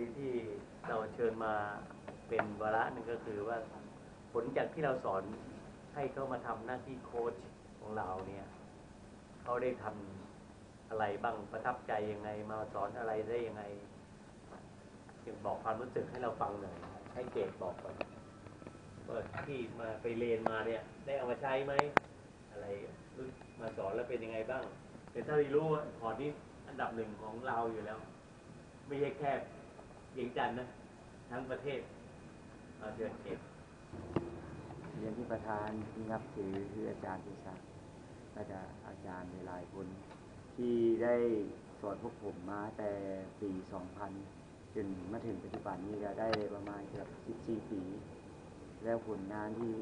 ดีที่เราเชิญมาเป็นวาระหนึ่งก็คือว่าผลจากที่เราสอนให้เขามาทำหน้าที่โค้ชของเราเนี่ยเขาได้ทำอะไรบ้างประทับใจยังไงมาสอนอะไรได้ยังไงจึงบอกความรู้สึกให้เราฟังหน่อยให้เจดบอกก่อนว่าที่มาไปเรียนมาเนี่ยได้เอามาใช้ไหมอะไรรู้มาสอนแล้วเป็นยังไงบ้างแต่ถ้าที่รู้ว่าขอนี้อันดับหนึ่งของเราอยู่แล้วไม่ใช่แค่เวียงจันทร์นะทั้งประเทศเดือนเก็บเรียนที่ประธานที่นับถือคืออาจารย์พิศักดิ์และก็อาจารย์หลายคนที่ได้สอนพวกผมมาแต่ปี 2000 จนมาถึงปัจจุบันนี้ก็ได้ประมาณเกือบ14 ปี แล้วผลงานที่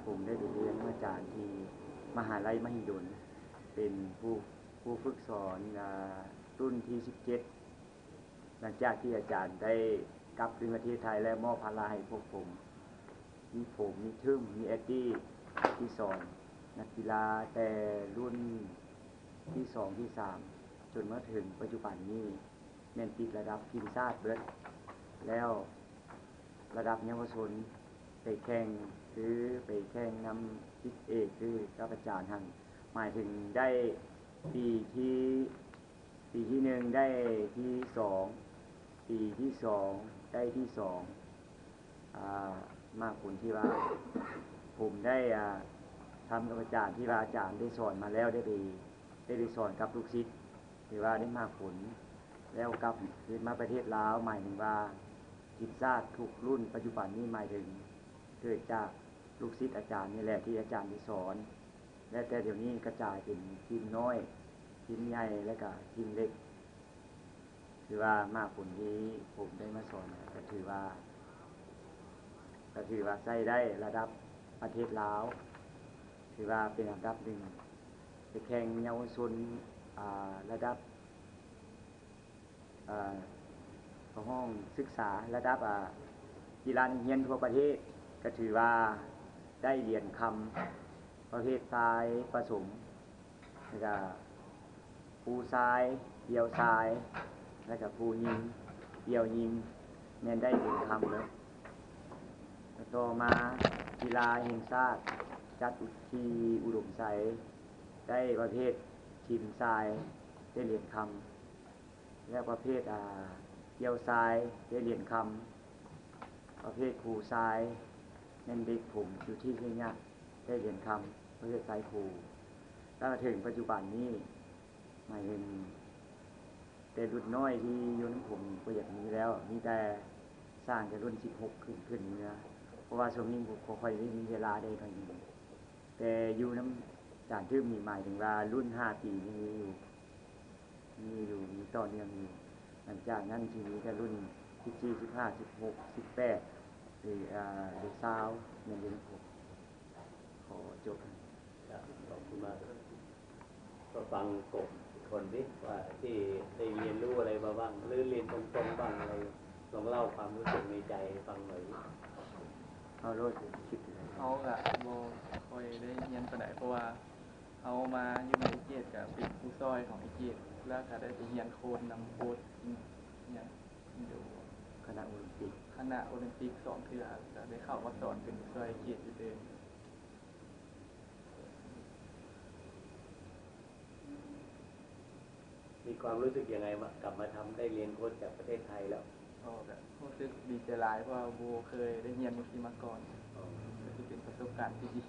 ผมได้ไปเรียนอาจารย์ที่มหาลัยมหิดลเป็นผู้ฝึกสอนรุ่นที่ 17 หลังจากที่อาจารย์ได้กลับถึงประเทศไทยและมอบภาระให้พวกผมมีทึมมีแอดดี้ที่สอนนักกีฬาแต่รุ่นที่ 2 ที่ 3 จนมาถึงปัจจุบันนี้แม่นติดระดับทีมชาติเบิดแล้วระดับเยาวชนไปแข่งคือไปแข่งนำทิศเอกคือกับอาจารย์หันหมายถึงได้ปีที่1ได้ที่2ปีที่2ได้ที่2มากผลที่ว่าผมได้ทำกับอาจารย์ที่ว่าอาจารย์ได้สอนมาแล้วได้ไปสอนกับลูกศิษย์ที่ว่าได้มากผลแล้วกลับขึ้นมาประเทศลาวหมายถึงว่าทีมชาติทุกรุ่นปัจจุบันนี้หมายถึงเกิดจากลูกศิษย์อาจารย์นี่แหละที่อาจารย์ได้สอนและแต่เดี๋ยวนี้กระจายเป็นทีมน้อยทีมใหญ่และก็ทีมเล็กคือว่ามากผลที่ผมได้มาสอนก็ถือว่าใช้ได้ระดับประเทศลาวถือว่าเป็นอันดับหนึ่งไปแข่งเยาวชนระดับห้องศึกษาระดับกีฬานักเรียนทั่วประเทศก็ถือว่าได้เหรียญคำประเภทชายผสมแล้วก็ผู้ชายเดี่ยวชายแล้วก็ผู้หญิงเดี่ยวหญิงแม่นได้เหรียญคำเลยต่อมากีฬาแห่งชาติจัดที่อุดมไซได้ประเภททีมชายได้เหรียญคำและประเภทเดี่ยวชายได้เหรียญคำประเภทครูชายแม่นเด็กผมอยู่ที่เชียงใหม่ได้เหรียญคำประเภทชายครูแล้วถึงปัจจุบันนี้หมายถึงแต่รุ่นน้อยที่อยู่ในผมก็อย่างนี้แล้วมีแต่สร้างแต่รุ่น16ขึ้นเนื้อเพราะว่าช่วงนี้ผมค่อยได้มีเวลาได้ทางนี้แต่อยู่น้ำจานทึ่มมีหมายถึงว่ารุ่น5 ปีนี้มีต่อเนื่องอยู่หลังจากนั้นทีนี้ก็รุ่น14 15 16 18หรือ20เนี่ยเรียนผมขอจบขอบคุณมากก็ฟังกบคนดิว่าที่ได้เรียนรู้อะไรมาบ้างหรือเรียนตรงๆบ้างอะไรลองเล่าความรู้สึกในใจฟังหน่อยเอาโลดคิดเขาก็บ่ค่อยได้เรียนปานใดเพราะว่าเขามาอยู่ในไอเจดก็เป็นผู้ซอยของไอเจดแล้วก็ได้ไปเรียนโค้ดนำโค้ดเนี่ยอยู่คณะโอลิมปิก2 เทื่อก็ได้เข้ามาสอนเป็นผู้ซอยไอเจดอยู่เดิมมีความรู้สึกยังไงกลับมาทำได้เรียนโค้ชจากประเทศไทยแล้วก็แบบรู้สึกดีใจหลายเพราะว่าโบเคยได้เรียนอยู่ที่มาก่อนก็จะเป็นประสบการณ์ที่ดี